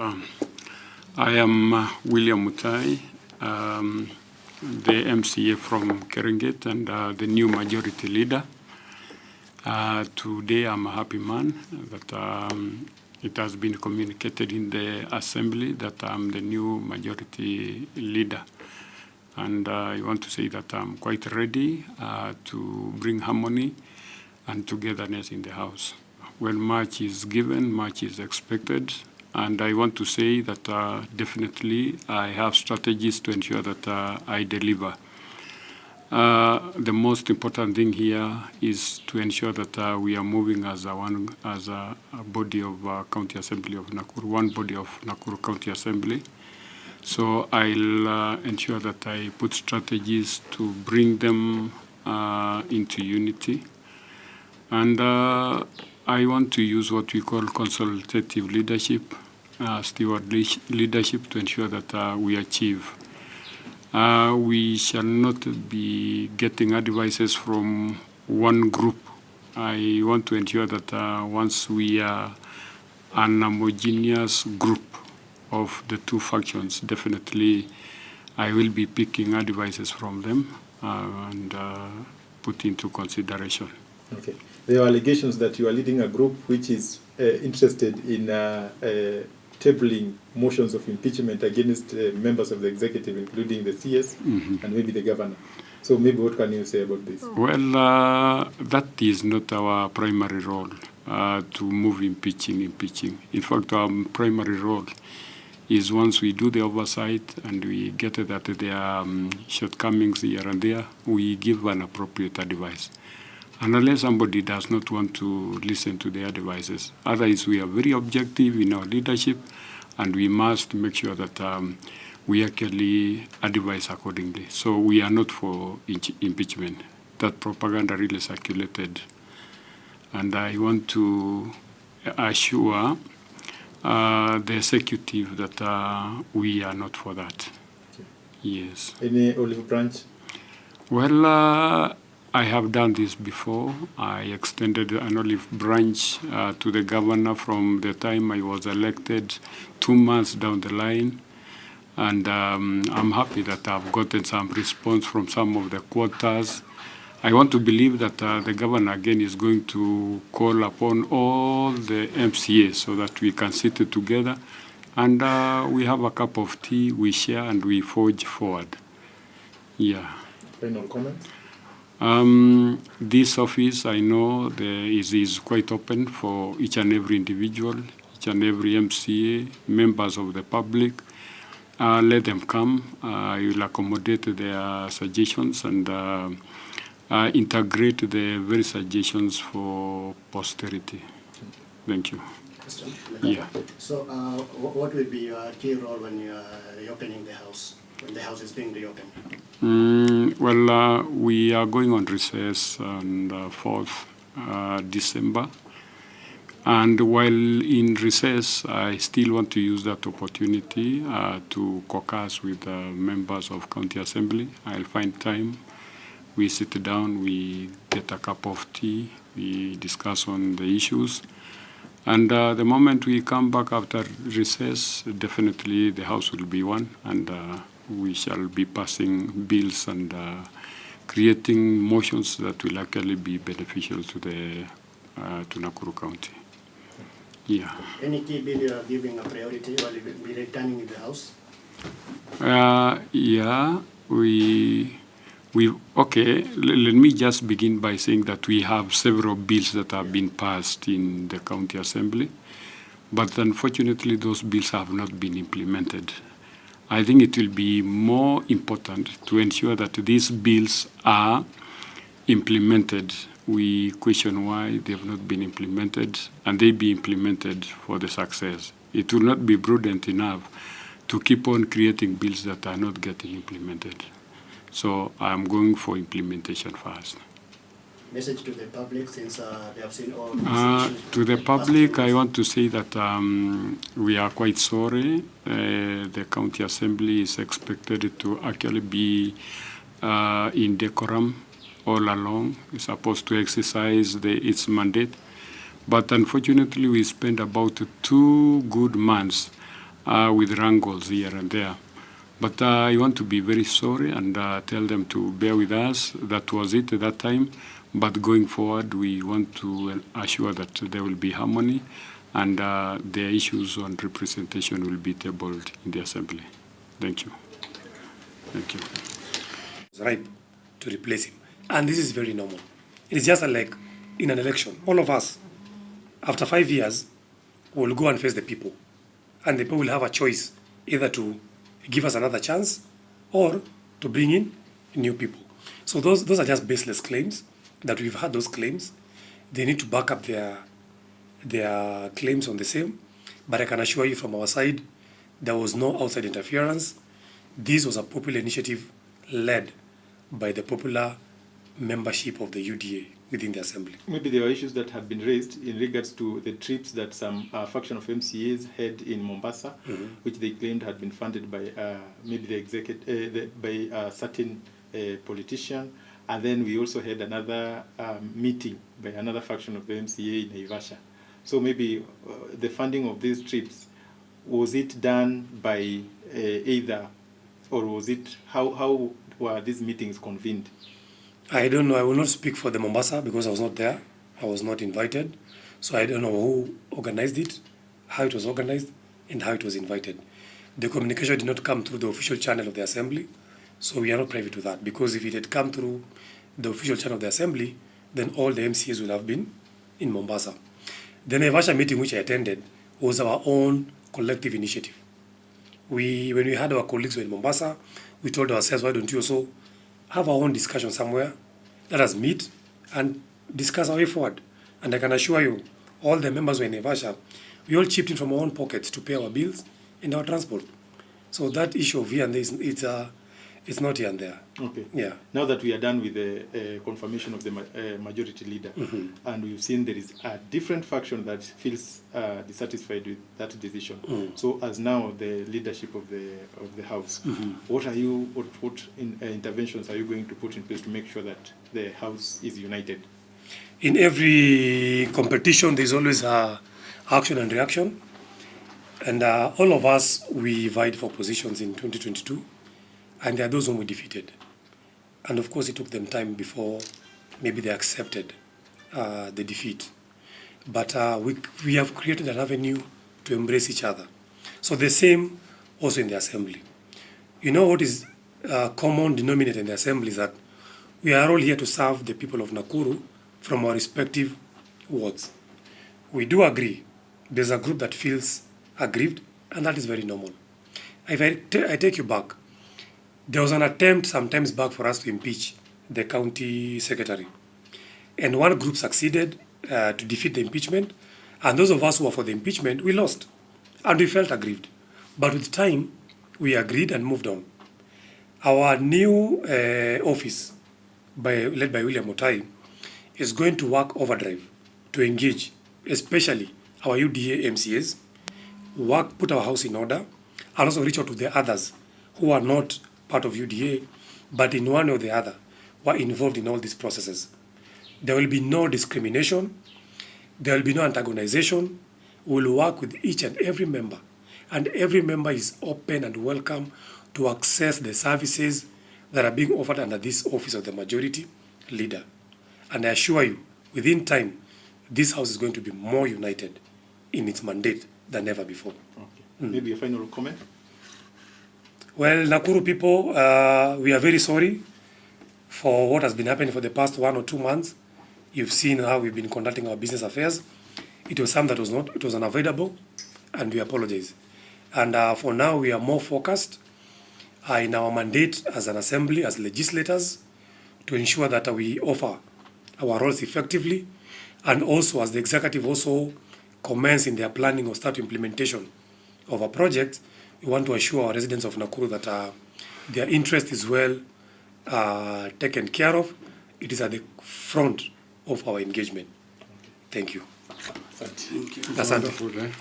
I am William Mutai, the MCA from Keringet and the new majority leader. Today I'm a happy man that it has been communicated in the assembly that I'm the new majority leader. And I want to say that I'm quite ready to bring harmony and togetherness in the house. When much is given, much is expected. And I want to say that definitely I have strategies to ensure that I deliver. The most important thing here is to ensure that we are moving as a body of County Assembly of Nakuru, one body of Nakuru County Assembly. So I'll ensure that I put strategies to bring them into unity. And I want to use what we call consultative leadership, steward leadership to ensure that we achieve. We shall not be getting advices from one group. I want to ensure that once we are an homogeneous group of the two factions, definitely I will be picking advices from them and put into consideration. Okay. There are allegations that you are leading a group which is interested in tabling motions of impeachment against members of the executive, including the CS and maybe the governor. So maybe what can you say about this? Well, that is not our primary role, to move impeaching. In fact, our primary role is once we do the oversight and we get that there are shortcomings here and there, we give an appropriate advice. And unless somebody does not want to listen to the advices, otherwise we are very objective in our leadership, and we must make sure that we actually advise accordingly. So we are not for impeachment. That propaganda really circulated. And I want to assure the executive that we are not for that. Okay. Yes. Any olive branch? Well, I have done this before. I extended an olive branch to the governor from the time I was elected 2 months down the line. And I'm happy that I've gotten some response from some of the quarters. I want to believe that the governor again is going to call upon all the MCAs so that we can sit together and we have a cup of tea, we share and we forge forward. Yeah. Final comments? This office, I know, is quite open for each and every individual, each and every MCA, members of the public. Let them come. I will accommodate their suggestions and integrate the very suggestions for posterity. Thank you. Yeah. So what will be your key role when you are reopening the house, when the house is being reopened? Well, we are going on recess on the 4th December. And while in recess, I still want to use that opportunity to caucus with members of County Assembly. I'll find time. We sit down, we get a cup of tea, we discuss on the issues. And the moment we come back after recess, definitely the House will be one, and we shall be passing bills and creating motions that will actually be beneficial to to Nakuru County. Yeah. Any key bill you are giving a priority while you will be returning in the House? Yeah, okay, let me just begin by saying that we have several bills that have been passed in the County Assembly, but unfortunately those bills have not been implemented. I think it will be more important to ensure that these bills are implemented. We question why they have not been implemented, and they be implemented for the success. It will not be prudent enough to keep on creating bills that are not getting implemented. So I'm going for implementation first. Message to the public, since they have seen all these issues. To the public, I want to say that we are quite sorry. The County Assembly is expected to actually be in decorum all along. It's supposed to exercise its mandate. But unfortunately, we spent about 2 good months with wrangles here and there. But I want to be very sorry and tell them to bear with us. That was it at that time. But going forward, we want to assure that there will be harmony and the issues on representation will be tabled in the Assembly. Thank you. Thank you. It's ripe to replace him. And this is very normal. It's just like in an election. All of us, after 5 years, will go and face the people. And the people will have a choice either to give us another chance or to bring in new people. So those are just baseless claims that we've had those claims. They need to back up their claims on the same. But I can assure you from our side, there was no outside interference. This was a popular initiative led by the popular membership of the UDA within the Assembly. Maybe there were issues that have been raised in regards to the trips that some faction of MCAs had in Mombasa, which they claimed had been funded by maybe the executive, by a certain politician. And then we also had another meeting by another faction of the MCA in Naivasha. So maybe the funding of these trips, was it done by either, or was it, how were these meetings convened? I don't know. I will not speak for the Mombasa because I was not there. I was not invited. So I don't know who organized it, how it was organized, and how it was invited. The communication did not come through the official channel of the Assembly, so we are not privy to that. Because if it had come through the official channel of the Assembly, then all the MCAs would have been in Mombasa. The Naivasha meeting which I attended was our own collective initiative. When we had our colleagues who were in Mombasa, we told ourselves, why don't you also have our own discussion somewhere? Let us meet and discuss our way forward. And I can assure you, all the members who were in Naivasha, we all chipped in from our own pockets to pay our bills and our transport. So that issue of here and there, it's not here and there. Okay. Yeah. Now that we are done with the confirmation of the majority leader, and we've seen there is a different faction that feels dissatisfied with that decision. So, as now the leadership of the House, what interventions are you going to put in place to make sure that the House is united? In every competition, there's always action and reaction. And all of us, we vied for positions in 2022. And there are those whom we defeated. And of course, it took them time before maybe they accepted the defeat. But we have created an avenue to embrace each other. So the same also in the Assembly. You know what is common denominator in the Assembly is that we are all here to serve the people of Nakuru from our respective wards. We do agree. There's a group that feels aggrieved, and that is very normal. If I take you back, there was an attempt sometimes back for us to impeach the county secretary. And one group succeeded to defeat the impeachment. And those of us who were for the impeachment, we lost. And we felt aggrieved. But with time, we agreed and moved on. Our new office, led by William Otai, is going to work overdrive to engage, especially our UDA MCAs, put our house in order, and also reach out to the others who are not part of UDA, but in one or the other, were involved in all these processes. There will be no discrimination. There will be no antagonization. We will work with each and every member, and every member is open and welcome to access the services that are being offered under this office of the majority leader. And I assure you, within time, this House is going to be more united in its mandate than ever before. Okay. Maybe a final comment? Well, Nakuru people, we are very sorry for what has been happening for the past 1 or 2 months. You've seen how we've been conducting our business affairs. It was something that it was unavoidable, and we apologize. And for now, we are more focused in our mandate as an assembly, as legislators, to ensure that we offer our roles effectively, and also as the executive also commence in their planning or start implementation of a project. We want to assure our residents of Nakuru that their interest is well taken care of. It is at the front of our engagement. Thank you. Thank you. Asante.